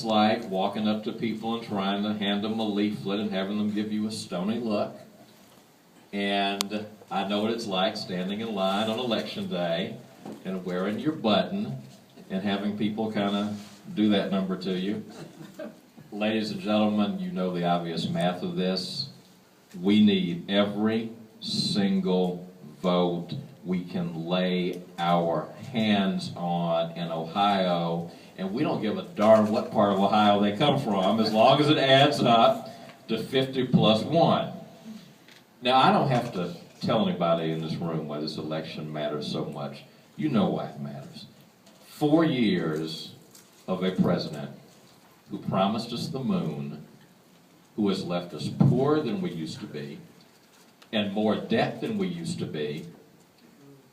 it's like walking up to people and trying to hand them a leaflet and having them give you a stony look. And I know what it's like standing in line on election day and wearing your button and having people kind of do that number to you. Ladies and gentlemen, you know the obvious math of this. We need every single vote we can lay our hands on in Ohio, and we don't give a darn what part of Ohio they come from, as long as it adds up to 50 plus 1. Now, I don't have to tell anybody in this room why this election matters so much. You know why it matters. 4 years of a president who promised us the moon, who has left us poorer than we used to be, and more debt than we used to be,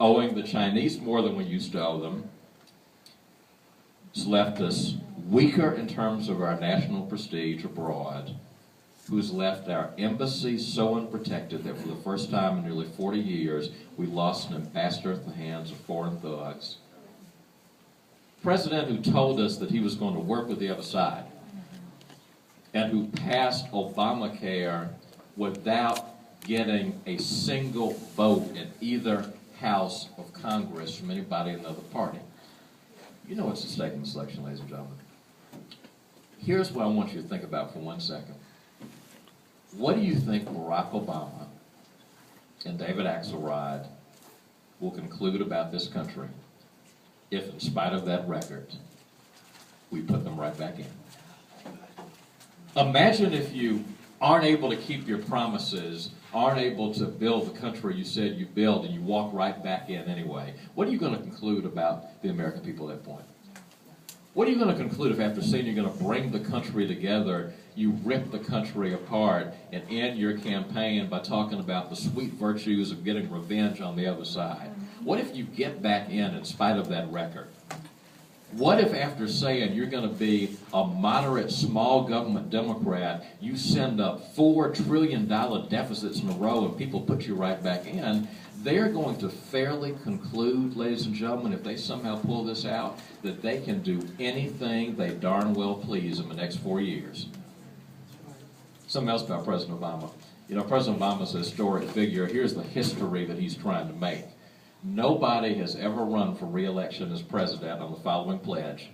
owing the Chinese more than we used to owe them. It's left us weaker in terms of our national prestige abroad, who's left our embassies so unprotected that for the first time in nearly 40 years, we lost an ambassador at the hands of foreign thugs. President who told us that he was going to work with the other side, and who passed Obamacare without getting a single vote in either house of Congress from anybody in another party. You know what's at stake in this election, ladies and gentlemen. Here's what I want you to think about for 1 second. What do you think Barack Obama and David Axelrod will conclude about this country if, in spite of that record, we put them right back in? Imagine if you aren't able to keep your promises, aren't able to build the country you said you build, and you walk right back in anyway. What are you going to conclude about the American people at that point? What are you going to conclude if, after saying you're going to bring the country together, you rip the country apart and end your campaign by talking about the sweet virtues of getting revenge on the other side? What if you get back in spite of that record? What if, after saying you're going to be a moderate small government Democrat, you send up $4 trillion deficits in a row and people put you right back in? They're going to fairly conclude, ladies and gentlemen, if they somehow pull this out, that they can do anything they darn well please in the next 4 years. Something else about President Obama. You know, President Obama's a historic figure. Here's the history that he's trying to make. Nobody has ever run for re-election as president on the following pledge.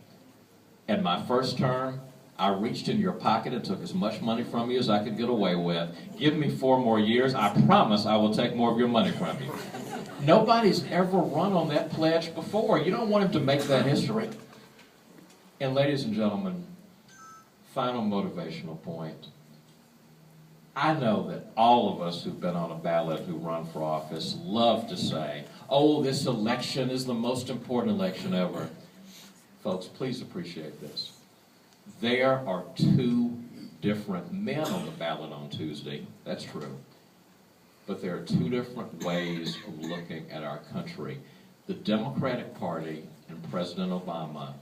In my first term, I reached in your pocket and took as much money from you as I could get away with. Give me 4 more years. I promise I will take more of your money from you. Nobody's ever run on that pledge before. You don't want him to make that history. And ladies and gentlemen, final motivational point. I know that all of us who've been on a ballot who run for office love to say, oh, this election is the most important election ever. Folks, please appreciate this. There are 2 different men on the ballot on Tuesday. That's true. But there are 2 different ways of looking at our country. The Democratic Party and President Obama,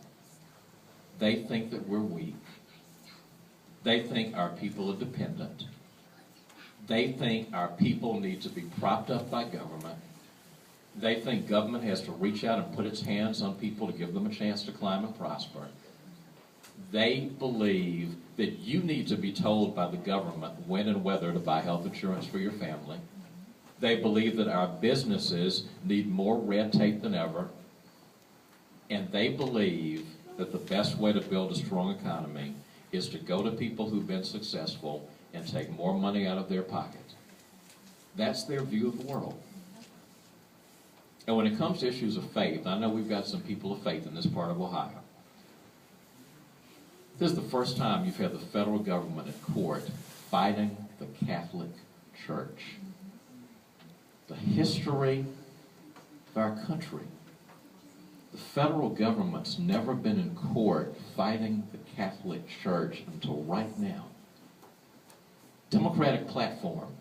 they think that we're weak. They think our people are dependent. They think our people need to be propped up by government. They think government has to reach out and put its hands on people to give them a chance to climb and prosper. They believe that you need to be told by the government when and whether to buy health insurance for your family. They believe that our businesses need more red tape than ever. And they believe that the best way to build a strong economy is to go to people who've been successful and take more money out of their pocket. That's their view of the world. And when it comes to issues of faith, I know we've got some people of faith in this part of Ohio. This is the first time you've had the federal government in court fighting the Catholic Church. The history of our country. The federal government's never been in court fighting the Catholic Church until right now. Democratic platform.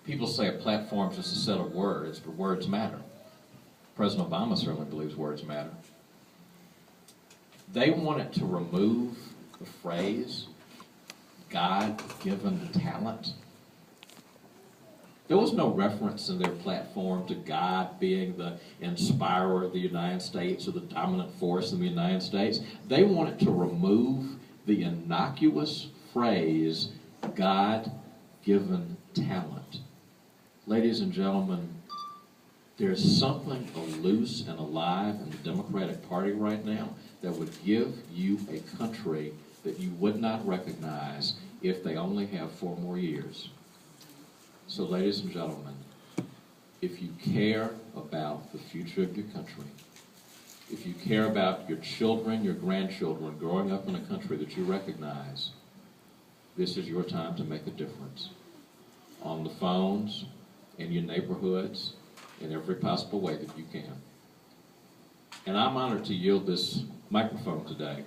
People say a platform is just a set of words, but words matter. President Obama certainly believes words matter. They wanted to remove the phrase, God-given talent. There was no reference in their platform to God being the inspirer of the United States or the dominant force in the United States. They wanted to remove the innocuous phrase, God-given talent. Ladies and gentlemen, there's something loose and alive in the Democratic Party right now that would give you a country that you would not recognize if they only have 4 more years. So, ladies and gentlemen, if you care about the future of your country, if you care about your children, your grandchildren growing up in a country that you recognize, this is your time to make a difference. On the phones, in your neighborhoods, in every possible way that you can. And I'm honored to yield this microphone today